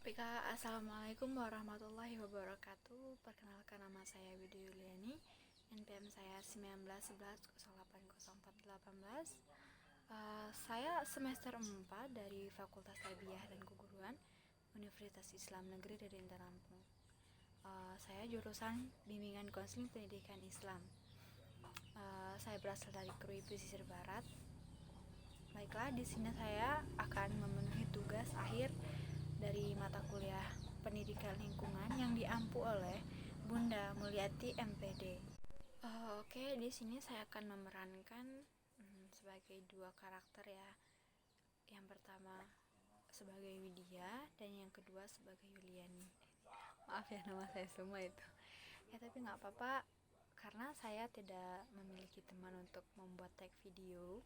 Baik, Assalamualaikum warahmatullahi wabarakatuh. Perkenalkan, nama saya Widi Yuliani. NPM saya 1911080418. Saya semester 4 dari Fakultas Tarbiyah dan Keguruan Universitas Islam Negeri Derinten Lampung. Saya jurusan Bimbingan Konseling Pendidikan Islam. Saya berasal dari Krui Pesisir Barat. Baiklah, di sini saya akan memenuhi tugas akhir dari mata kuliah Pendidikan Lingkungan yang diampu oleh Bunda Mulyati MPD. Oke, di sini saya akan memerankan sebagai dua karakter ya. Yang pertama sebagai Widya dan yang kedua sebagai Yuliani. Maaf ya nama saya semua itu. Ya tapi nggak apa-apa karena saya tidak memiliki teman untuk membuat tag video.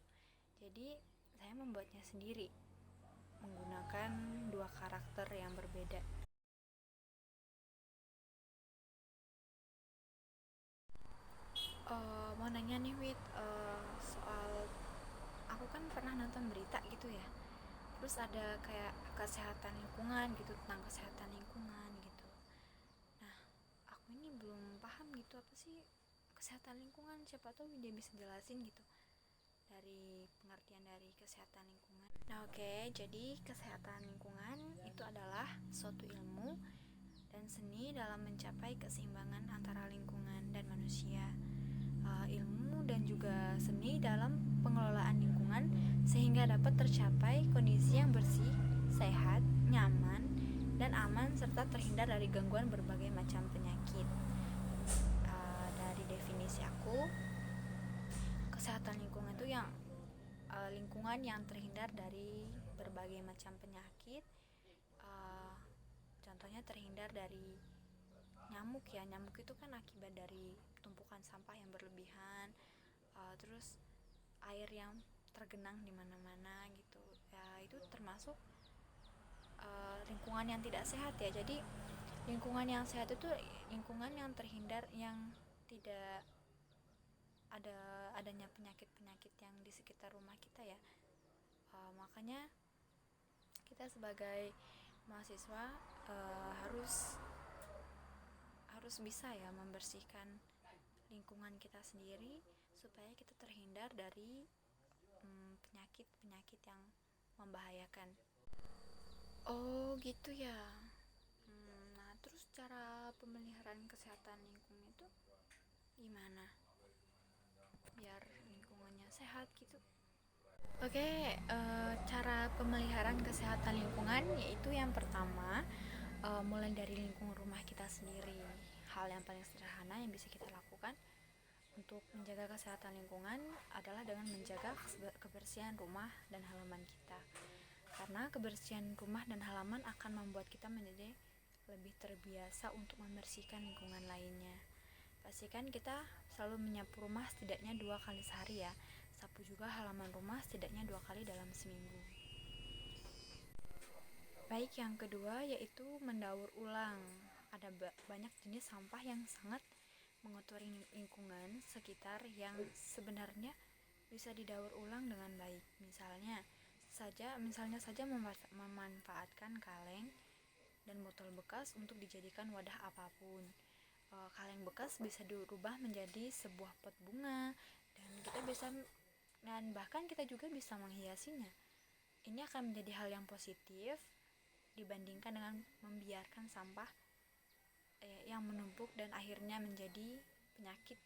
Jadi saya membuatnya sendiri menggunakan dua karakter yang berbeda. Mau nanya nih Wid, soal aku kan pernah nonton berita gitu ya. Terus ada kayak kesehatan lingkungan gitu, tentang kesehatan lingkungan gitu. Nah, aku ini belum paham gitu apa sih kesehatan lingkungan. Siapa tahu dia bisa jelasin gitu dari pengertian dari kesehatan lingkungan. Nah, oke, jadi kesehatan lingkungan itu adalah suatu ilmu dan seni dalam mencapai keseimbangan antara lingkungan dan manusia. Ilmu dan juga seni dalam pengelolaan lingkungan sehingga dapat tercapai kondisi yang bersih, sehat, nyaman, dan aman serta terhindar dari gangguan berbagai macam penyakit. Dari definisi aku, kesehatan lingkungan itu yang lingkungan yang terhindar dari berbagai macam penyakit. Contohnya terhindar dari nyamuk ya. Nyamuk itu kan akibat dari tumpukan sampah yang berlebihan, terus air yang tergenang di mana-mana gitu ya. Itu termasuk lingkungan yang tidak sehat ya. Jadi lingkungan yang sehat itu lingkungan yang terhindar, yang tidak adanya penyakit-penyakit yang di sekitar rumah kita ya. Makanya kita sebagai mahasiswa harus bisa ya membersihkan lingkungan kita sendiri supaya kita terhindar dari penyakit-penyakit yang membahayakan. Oh gitu ya. Nah, terus cara pemeliharaan kesehatan lingkungan itu gimana biar lingkungannya sehat gitu? Oke, cara pemeliharaan kesehatan lingkungan yaitu yang pertama, mulai dari lingkungan rumah kita sendiri. Hal yang paling sederhana yang bisa kita lakukan untuk menjaga kesehatan lingkungan adalah dengan menjaga kebersihan rumah dan halaman kita. Karena kebersihan rumah dan halaman akan membuat kita menjadi lebih terbiasa untuk membersihkan lingkungan lainnya. Pastikan kita selalu menyapu rumah setidaknya 2 kali sehari ya. Sapu juga halaman rumah setidaknya 2 kali dalam seminggu. Baik, yang kedua yaitu mendaur ulang. Ada banyak jenis sampah yang sangat mengotori lingkungan sekitar yang sebenarnya bisa didaur ulang dengan baik. Misalnya saja memanfaatkan kaleng dan botol bekas untuk dijadikan wadah apapun. Kaleng bekas bisa dirubah menjadi sebuah pot bunga dan bahkan kita juga bisa menghiasinya. Ini akan menjadi hal yang positif dibandingkan dengan membiarkan sampah yang menumpuk dan akhirnya menjadi penyakit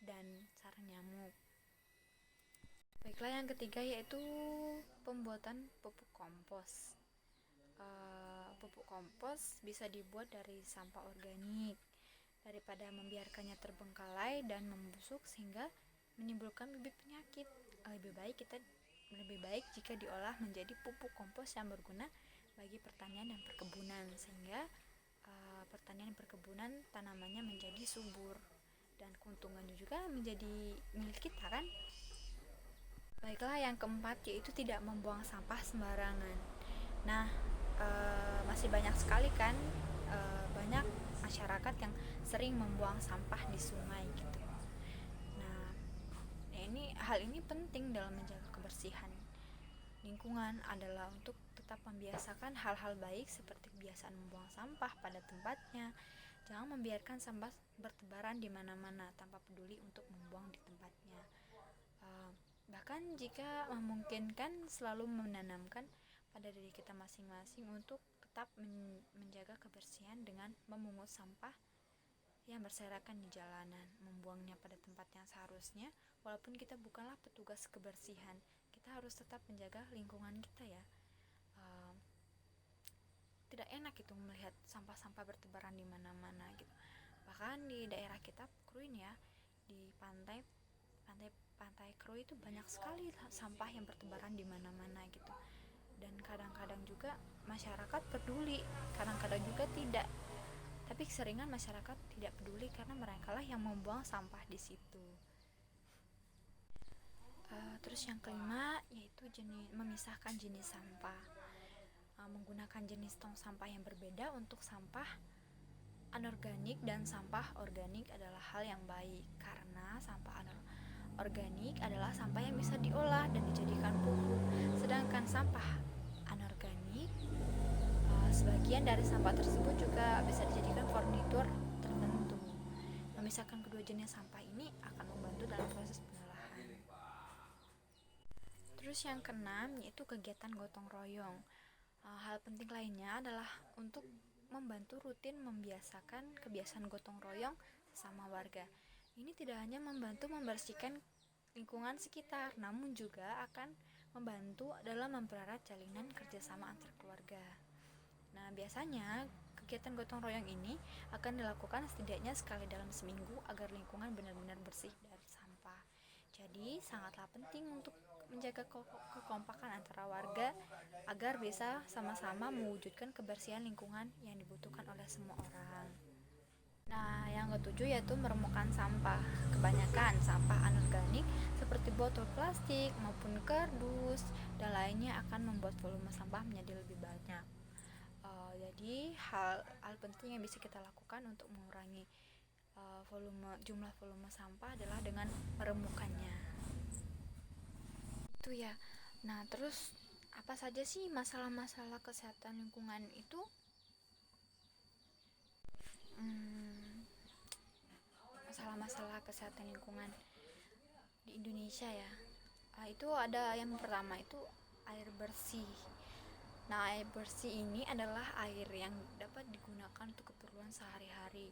dan sarang nyamuk. Baiklah, yang ketiga yaitu pembuatan pupuk kompos. Pupuk kompos bisa dibuat dari sampah organik. Daripada membiarkannya terbengkalai dan membusuk sehingga menimbulkan bibit penyakit, lebih baik jika diolah menjadi pupuk kompos yang berguna bagi pertanian dan perkebunan, sehingga pertanian dan perkebunan tanamannya menjadi subur dan keuntungannya juga menjadi milik kita kan. Baiklah, yang keempat yaitu tidak membuang sampah sembarangan. Nah, masih banyak sekali kan banyak masyarakat yang sering membuang sampah di sungai gitu. Nah, hal ini penting dalam menjaga kebersihan lingkungan adalah untuk tetap tetap membiasakan hal-hal baik seperti kebiasaan membuang sampah pada tempatnya. Jangan membiarkan sampah bertebaran di mana-mana tanpa peduli untuk membuang di tempatnya. Bahkan jika memungkinkan, selalu menanamkan pada diri kita masing-masing untuk tetap menjaga kebersihan dengan memungut sampah yang berserakan di jalanan, membuangnya pada tempat yang seharusnya. Walaupun kita bukanlah petugas kebersihan, kita harus tetap menjaga lingkungan kita ya. Tidak enak itu melihat sampah-sampah bertebaran di mana-mana gitu. Bahkan di daerah kita Krui ya, di pantai Krui itu banyak sekali sampah yang bertebaran di mana-mana gitu. Dan kadang-kadang juga masyarakat peduli, kadang-kadang juga tidak. Tapi keseringan masyarakat tidak peduli karena merekalah yang membuang sampah di situ. Terus yang kelima yaitu memisahkan jenis sampah. Menggunakan jenis tong sampah yang berbeda untuk sampah anorganik dan sampah organik adalah hal yang baik, karena sampah organik adalah sampah yang bisa diolah dan dijadikan pupuk, sedangkan sampah anorganik, sebagian dari sampah tersebut juga bisa dijadikan furnitur tertentu. Memisahkan kedua jenis sampah ini akan membantu dalam proses pengolahan. Terus yang keenam yaitu kegiatan gotong royong. Hal penting lainnya adalah untuk membantu rutin membiasakan kebiasaan gotong royong sesama warga. Ini tidak hanya membantu membersihkan lingkungan sekitar, namun juga akan membantu dalam mempererat jalinan kerjasama antar keluarga. Nah, biasanya kegiatan gotong royong ini akan dilakukan setidaknya sekali dalam seminggu agar lingkungan benar-benar bersih dari sampah. Jadi, sangatlah penting untuk menjaga kekompakan antara warga agar bisa sama-sama mewujudkan kebersihan lingkungan yang dibutuhkan oleh semua orang. Nah, yang ketujuh yaitu meremukkan sampah. Kebanyakan sampah anorganik seperti botol plastik maupun kardus dan lainnya akan membuat volume sampah menjadi lebih banyak. Jadi hal penting yang bisa kita lakukan untuk mengurangi jumlah volume sampah adalah dengan meremukkannya. Itu ya. Nah, terus apa saja sih masalah-masalah kesehatan lingkungan itu? Masalah-masalah kesehatan lingkungan di Indonesia ya. Itu ada yang pertama itu air bersih. Nah, air bersih ini adalah air yang dapat digunakan untuk keperluan sehari-hari,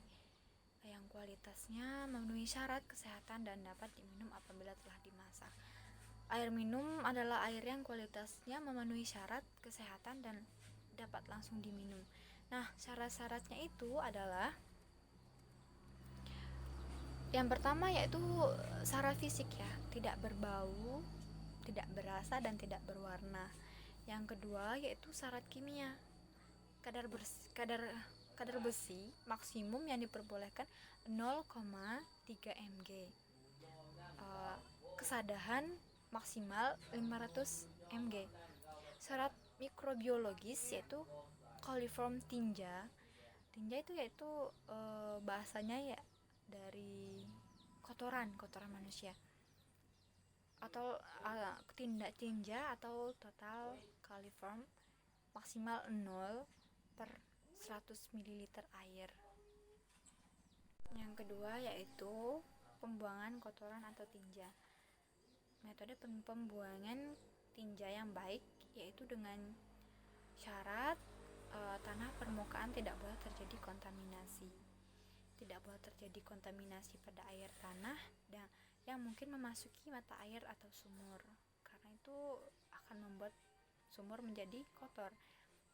yang kualitasnya memenuhi syarat kesehatan dan dapat diminum apabila telah dimasak. Air minum adalah air yang kualitasnya memenuhi syarat kesehatan dan dapat langsung diminum. Nah, syarat-syaratnya itu adalah yang pertama yaitu syarat fisik ya, tidak berbau, tidak berasa dan tidak berwarna. Yang kedua yaitu syarat kimia. Kadar besi maksimum yang diperbolehkan 0,3 mg. Kesadahan maksimal 500 mg. Syarat mikrobiologis yaitu coliform tinja. Tinja itu yaitu bahasanya ya dari kotoran manusia atau tinja atau total coliform maksimal 0 per 100 ml air. Yang kedua yaitu pembuangan kotoran atau tinja. Metode pembuangan tinja yang baik yaitu dengan syarat tanah permukaan tidak boleh terjadi kontaminasi. Tidak boleh terjadi kontaminasi pada air tanah dan yang mungkin memasuki mata air atau sumur, karena itu akan membuat sumur menjadi kotor.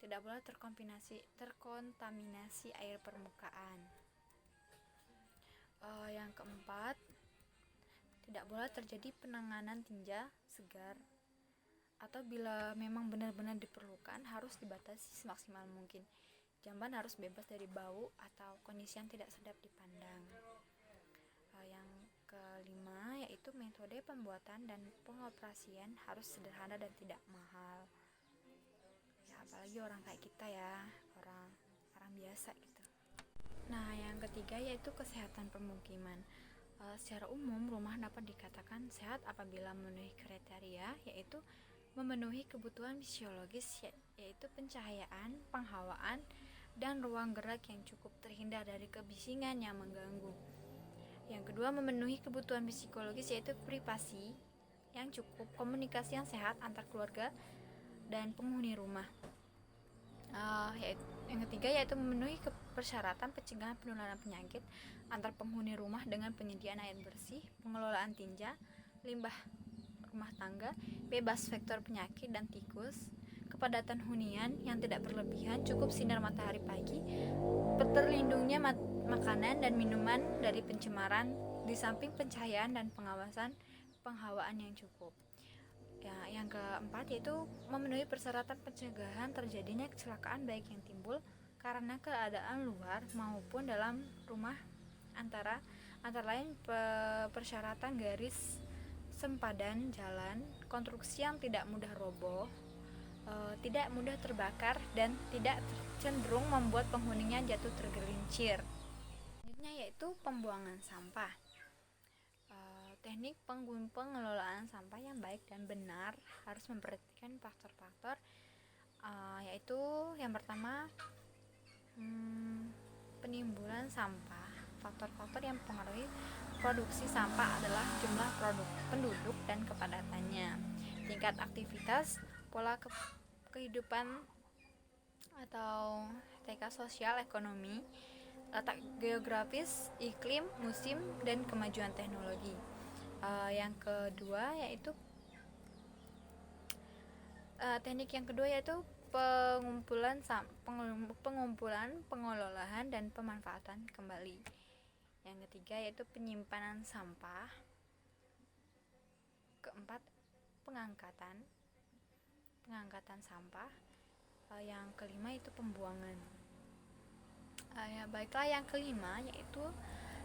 Tidak boleh terkontaminasi air permukaan. Yang keempat, tidak boleh terjadi penanganan tinja segar, atau bila memang benar-benar diperlukan harus dibatasi semaksimal mungkin. Jamban harus bebas dari bau atau kondisi yang tidak sedap dipandang. Yang kelima yaitu metode pembuatan dan pengoperasian harus sederhana dan tidak mahal. Ya, apalagi orang kayak kita ya, orang biasa gitu. Nah, yang ketiga yaitu kesehatan pemukiman. Secara umum rumah dapat dikatakan sehat apabila memenuhi kriteria, yaitu memenuhi kebutuhan fisiologis yaitu pencahayaan, penghawaan, dan ruang gerak yang cukup terhindar dari kebisingan yang mengganggu. Yang kedua, memenuhi kebutuhan psikologis yaitu privasi yang cukup, komunikasi yang sehat antar keluarga dan penghuni rumah. Yang ketiga yaitu memenuhi persyaratan pencegahan penularan penyakit antar penghuni rumah dengan penyediaan air bersih, pengelolaan tinja, limbah rumah tangga, bebas vektor penyakit dan tikus, kepadatan hunian yang tidak berlebihan, cukup sinar matahari pagi, terlindungnya makanan dan minuman dari pencemaran, di samping pencahayaan dan pengawasan penghawaan yang cukup. Ya, yang keempat yaitu memenuhi persyaratan pencegahan terjadinya kecelakaan baik yang timbul karena keadaan luar maupun dalam rumah, antara lain persyaratan garis sempadan jalan, konstruksi yang tidak mudah roboh, tidak mudah terbakar, dan tidak cenderung membuat penghuninya jatuh tergelincir. Selanjutnya yaitu pembuangan sampah. Teknik pengelolaan sampah yang baik dan benar harus memperhatikan faktor-faktor, yaitu yang pertama penimbunan sampah. Faktor-faktor yang mempengaruhi produksi sampah adalah jumlah penduduk dan kepadatannya, tingkat aktivitas, pola kehidupan atau tingkat sosial ekonomi, letak geografis, iklim, musim, dan kemajuan teknologi. Yang kedua yaitu teknik yang kedua yaitu pengumpulan, pengelolaan, dan pemanfaatan kembali. Yang ketiga yaitu penyimpanan sampah. Keempat, pengangkatan sampah. Yang kelima itu pembuangan. Baiklah, yang kelima yaitu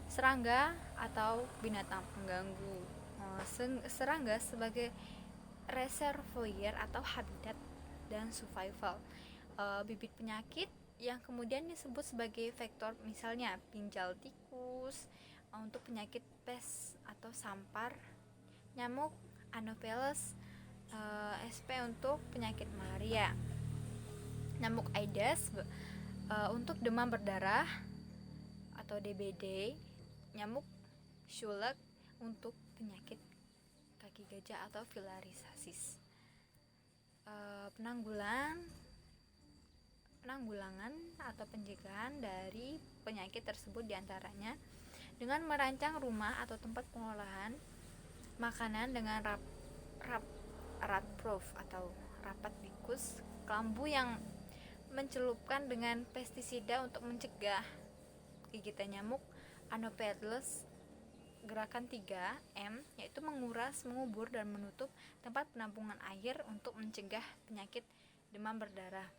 serangga atau binatang pengganggu. Serangga sebagai reservoir atau habitat dan survival, bibit penyakit yang kemudian disebut sebagai vektor, misalnya pinjal tikus untuk penyakit pes atau sampar, nyamuk Anopheles sp untuk penyakit malaria, nyamuk Aedes untuk demam berdarah atau DBD, nyamuk Schulte untuk penyakit kaki gajah atau filariasis. Penanggulangan atau pencegahan dari penyakit tersebut diantaranya dengan merancang rumah atau tempat pengolahan makanan dengan rat proof atau rapat tikus, kelambu yang mencelupkan dengan pestisida untuk mencegah gigitan nyamuk Anopheles. Gerakan 3M yaitu menguras, mengubur, dan menutup tempat penampungan air untuk mencegah penyakit demam berdarah.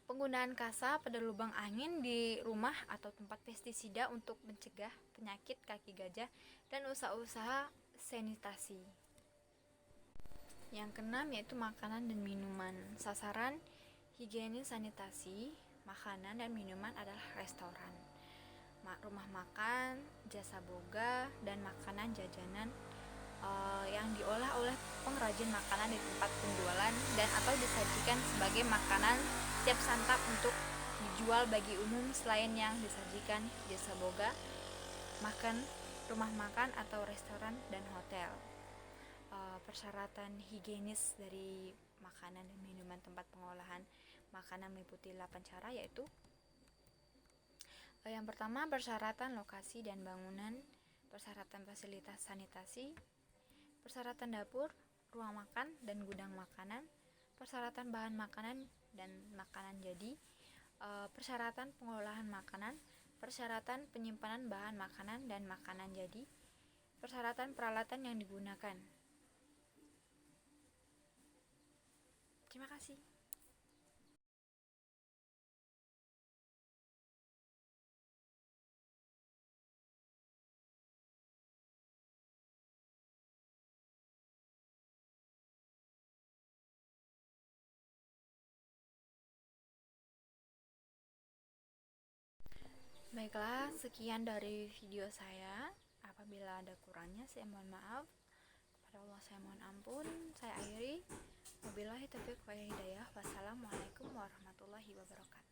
Penggunaan kasa pada lubang angin di rumah atau tempat pestisida untuk mencegah penyakit kaki gajah, dan usaha-usaha sanitasi. Yang keenam yaitu makanan dan minuman. Sasaran higienis sanitasi makanan dan minuman adalah restoran, rumah makan, jasa boga, dan makanan jajanan yang diolah oleh pengrajin makanan di tempat penjualan dan atau disajikan sebagai makanan siap santap untuk dijual bagi umum. Selain yang disajikan jasa boga, makan, rumah makan atau restoran dan hotel. Persyaratan higienis dari makanan dan minuman tempat pengolahan makanan meliputi 8 cara, yaitu yang pertama, persyaratan lokasi dan bangunan, persyaratan fasilitas sanitasi, persyaratan dapur, ruang makan dan gudang makanan, persyaratan bahan makanan dan makanan jadi, persyaratan pengolahan makanan, persyaratan penyimpanan bahan makanan dan makanan jadi, persyaratan peralatan yang digunakan. Terima kasih. Baiklah, sekian dari video saya. Apabila ada kurangnya, saya mohon maaf. Ya Allah, saya mohon ampun. Saya akhiri. Wabillahi taufiq wal hidayah. Wassalamualaikum warahmatullahi wabarakatuh.